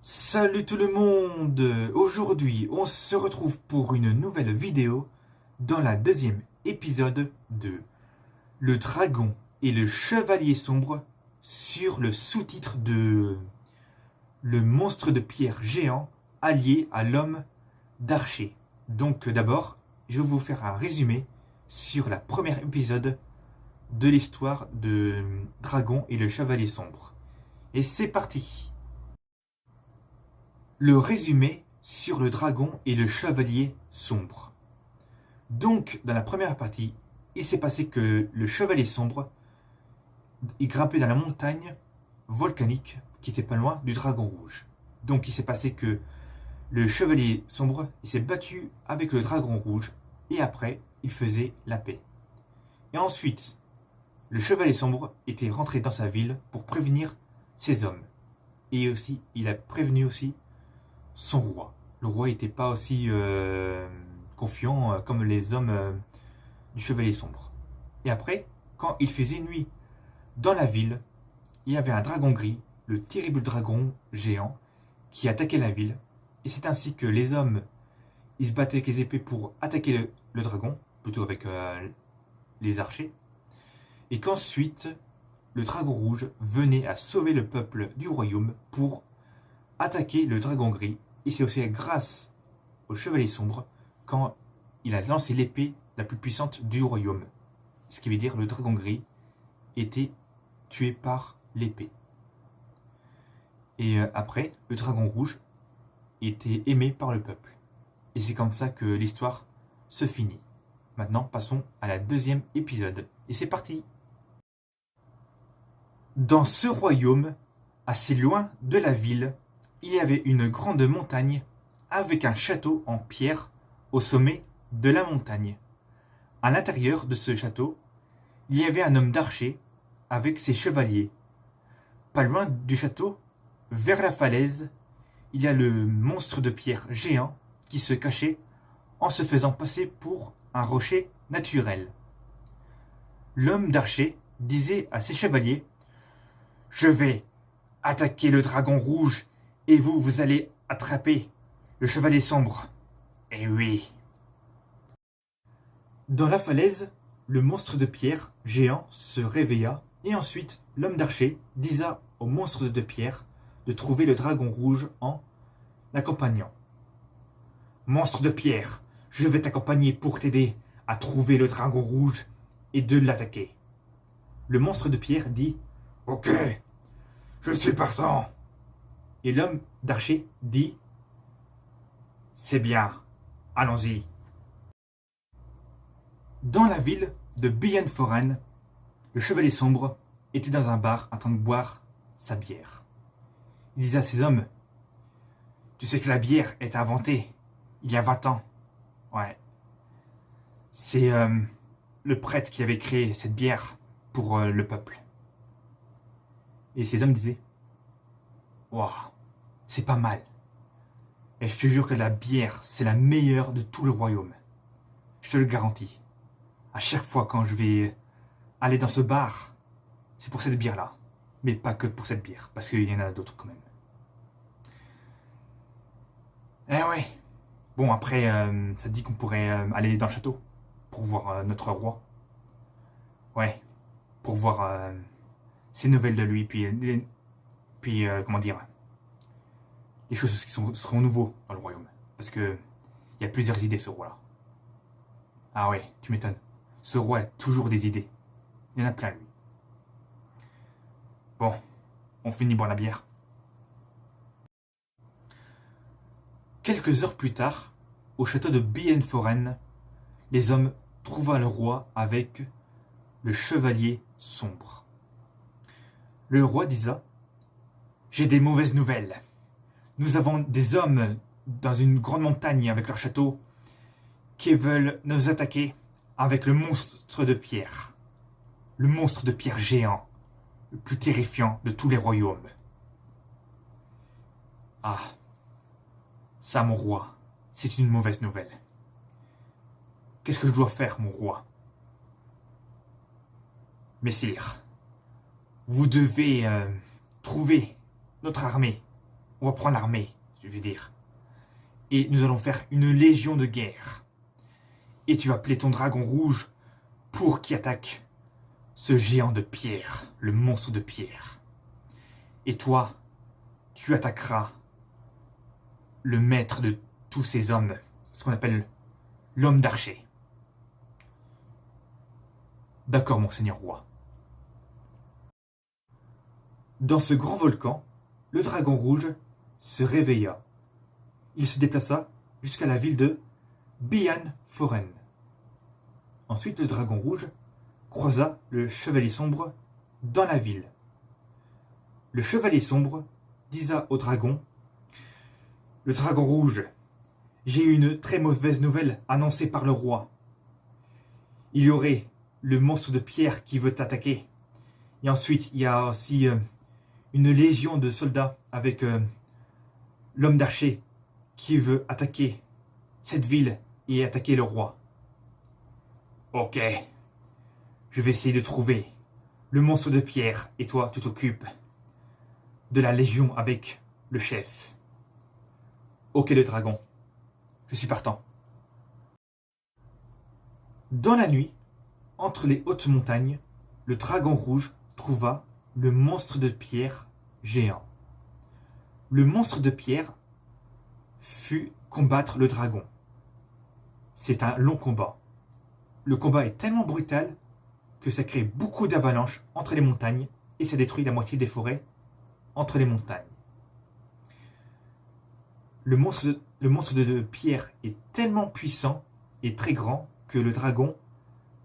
Salut tout le monde! Aujourd'hui, on se retrouve pour une nouvelle vidéo dans la deuxième épisode de Le Dragon et le Chevalier Sombre sur le sous-titre de Le monstre de pierre géant allié à l'homme d'Archer. Donc d'abord, je vais vous faire un résumé sur la première épisode de l'histoire de Dragon et le Chevalier Sombre. Et c'est parti! Le résumé sur le dragon et le chevalier sombre. Donc, dans la première partie, il s'est passé que le chevalier sombre, il grimpait dans la montagne volcanique qui était pas loin du dragon rouge. Donc, il s'est passé que le chevalier sombre, il s'est battu avec le dragon rouge et après, il faisait la paix. Et ensuite, le chevalier sombre était rentré dans sa ville pour prévenir ses hommes. Et aussi, il a prévenu aussi son roi. Le roi n'était pas aussi confiant comme les hommes du Chevalier Sombre. Et après, quand il faisait nuit dans la ville, il y avait un dragon gris, le terrible dragon géant, qui attaquait la ville. Et c'est ainsi que les hommes, ils se battaient avec les épées pour attaquer le dragon, plutôt avec les archers. Et qu'ensuite, le dragon rouge venait à sauver le peuple du royaume pour attaquer le dragon gris. Et c'est aussi grâce au chevalier sombre quand il a lancé l'épée la plus puissante du royaume. Ce qui veut dire que le dragon gris était tué par l'épée. Et après, le dragon rouge était aimé par le peuple. Et c'est comme ça que l'histoire se finit. Maintenant, passons à la deuxième épisode. Et c'est parti! Dans ce royaume, assez loin de la ville, il y avait une grande montagne avec un château en pierre au sommet de la montagne. À l'intérieur de ce château, il y avait un homme d'archer avec ses chevaliers. Pas loin du château, vers la falaise, il y a le monstre de pierre géant qui se cachait en se faisant passer pour un rocher naturel. L'homme d'archer disait à ses chevaliers : « Je vais attaquer le dragon rouge et vous allez attraper le chevalier sombre. » Eh oui. Dans la falaise, le monstre de pierre géant se réveilla et ensuite l'homme d'archer disa au monstre de pierre de trouver le dragon rouge en l'accompagnant. « Monstre de pierre, je vais t'accompagner pour t'aider à trouver le dragon rouge et de l'attaquer. » Le monstre de pierre dit : « Ok, je suis partant. » Et l'homme d'archer dit : « C'est bien, allons-y. » Dans la ville de Bienforen, le chevalier sombre était dans un bar en train de boire sa bière. Il disait à ses hommes : « Tu sais que la bière est inventée il y a 20 ans. Ouais. C'est le prêtre qui avait créé cette bière pour le peuple. » Et ses hommes disaient : « Waouh, c'est pas mal. Et je te jure que la bière, c'est la meilleure de tout le royaume. Je te le garantis. À chaque fois quand je vais aller dans ce bar, c'est pour cette bière-là. Mais pas que pour cette bière, parce qu'il y en a d'autres quand même. » Eh ouais. Bon, après, ça te dit qu'on pourrait aller dans le château pour voir notre roi. Ouais, pour voir ses nouvelles de lui, puis comment dire, les choses qui seront nouveaux dans le royaume. Parce que il y a plusieurs idées, ce roi-là. Ah ouais, tu m'étonnes. Ce roi a toujours des idées. Il y en a plein, lui. Bon, on finit boire la bière. Quelques heures plus tard, au château de Bienforen, les hommes trouva le roi avec le chevalier sombre. Le roi disa : « J'ai des mauvaises nouvelles. Nous avons des hommes dans une grande montagne avec leur château qui veulent nous attaquer avec le monstre de pierre. Le monstre de pierre géant, le plus terrifiant de tous les royaumes. » Ah, ça, mon roi, c'est une mauvaise nouvelle. Qu'est-ce que je dois faire, mon roi ? Messire, vous devez trouver notre armée On va prendre l'armée, je veux dire. Et nous allons faire une légion de guerre. Et tu vas appeler ton dragon rouge pour qu'il attaque ce géant de pierre, le monstre de pierre. Et toi, tu attaqueras le maître de tous ces hommes, ce qu'on appelle l'homme d'archer. D'accord, mon seigneur roi. Dans ce grand volcan, le dragon rouge se réveilla. Il se déplaça jusqu'à la ville de Bian-Foren. Ensuite, le dragon rouge croisa le chevalier sombre dans la ville. Le chevalier sombre disa au dragon: « Le dragon rouge, j'ai une très mauvaise nouvelle annoncée par le roi. Il y aurait le monstre de pierre qui veut t'attaquer. Et ensuite, il y a aussi une légion de soldats avec l'homme d'archer qui veut attaquer cette ville et attaquer le roi. Ok, je vais essayer de trouver le monstre de pierre et toi, tu t'occupes de la légion avec le chef. Ok, le dragon, je suis partant. » Dans la nuit, entre les hautes montagnes, le dragon rouge trouva le monstre de pierre géant. Le monstre de pierre fut combattre le dragon. C'est un long combat. Le combat est tellement brutal que ça crée beaucoup d'avalanches entre les montagnes et ça détruit la moitié des forêts entre les montagnes. Le monstre de pierre est tellement puissant et très grand que le dragon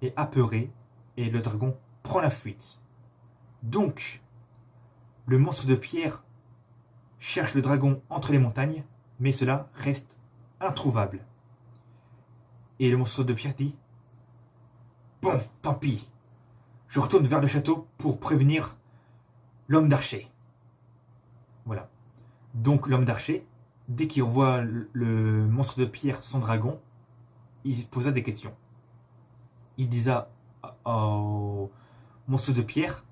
est apeuré et le dragon prend la fuite. Donc, le monstre de pierre cherche le dragon entre les montagnes, mais cela reste introuvable. Et le monstre de pierre dit: « Bon, tant pis, je retourne vers le château pour prévenir l'homme d'archer. » Voilà. Donc l'homme d'archer, dès qu'il revoit le monstre de pierre, son dragon, il se posa des questions. Il disa au monstre de pierre: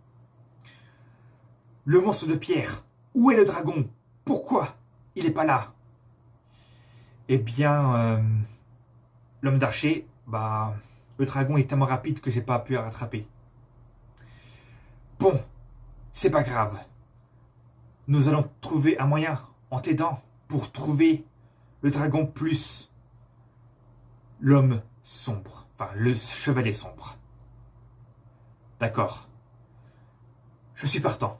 « Le monstre de pierre, où est le dragon? Pourquoi il n'est pas là ?» Eh bien, l'homme d'archer, le dragon est tellement rapide que j'ai pas pu le rattraper. Bon, c'est pas grave. Nous allons trouver un moyen en t'aidant pour trouver le dragon plus l'homme sombre, enfin le chevalier sombre. D'accord. Je suis partant.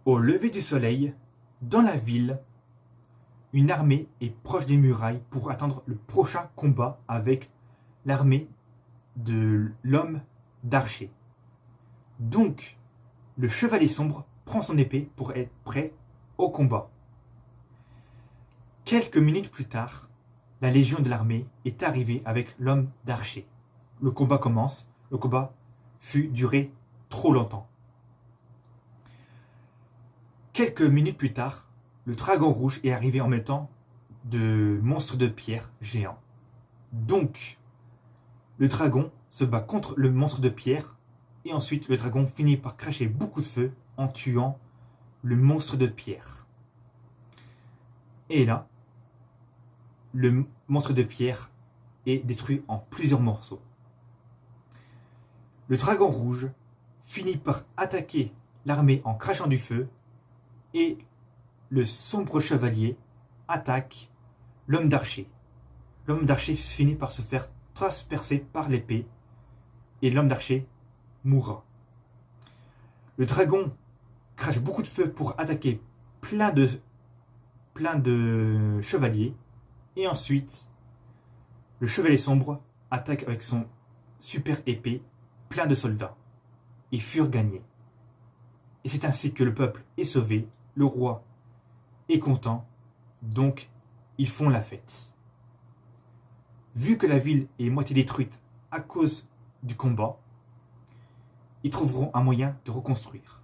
Au lever du soleil, dans la ville, une armée est proche des murailles pour attendre le prochain combat avec l'armée de l'homme d'archer. Donc, le chevalier sombre prend son épée pour être prêt au combat. Quelques minutes plus tard, la légion de l'armée est arrivée avec l'homme d'archer. Le combat commence. Le combat fut duré trop longtemps. Quelques minutes plus tard, le dragon rouge est arrivé en même temps de monstres de pierre géants. Donc, le dragon se bat contre le monstre de pierre et ensuite le dragon finit par cracher beaucoup de feu en tuant le monstre de pierre. Et là, le monstre de pierre est détruit en plusieurs morceaux. Le dragon rouge finit par attaquer l'armée en crachant du feu et le sombre chevalier attaque l'homme d'archer. L'homme d'archer finit par se faire transpercer par l'épée et l'homme d'archer mourra. Le dragon crache beaucoup de feu pour attaquer plein de chevaliers et ensuite le chevalier sombre attaque avec son super épée plein de soldats. Ils furent gagnés. Et c'est ainsi que le peuple est sauvé, le roi est content, donc ils font la fête. Vu que la ville est moitié détruite à cause du combat, ils trouveront un moyen de reconstruire.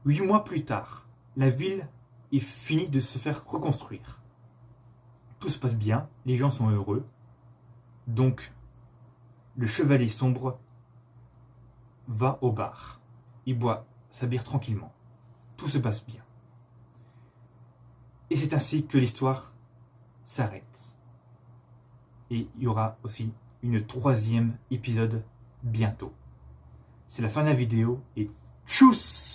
8 mois plus tard, la ville est finie de se faire reconstruire. Tout se passe bien, les gens sont heureux, donc le chevalier sombre va au bar. Il boit s'habillent tranquillement. Tout se passe bien. Et c'est ainsi que l'histoire s'arrête. Et il y aura aussi une 3e épisode bientôt. C'est la fin de la vidéo et tchuss!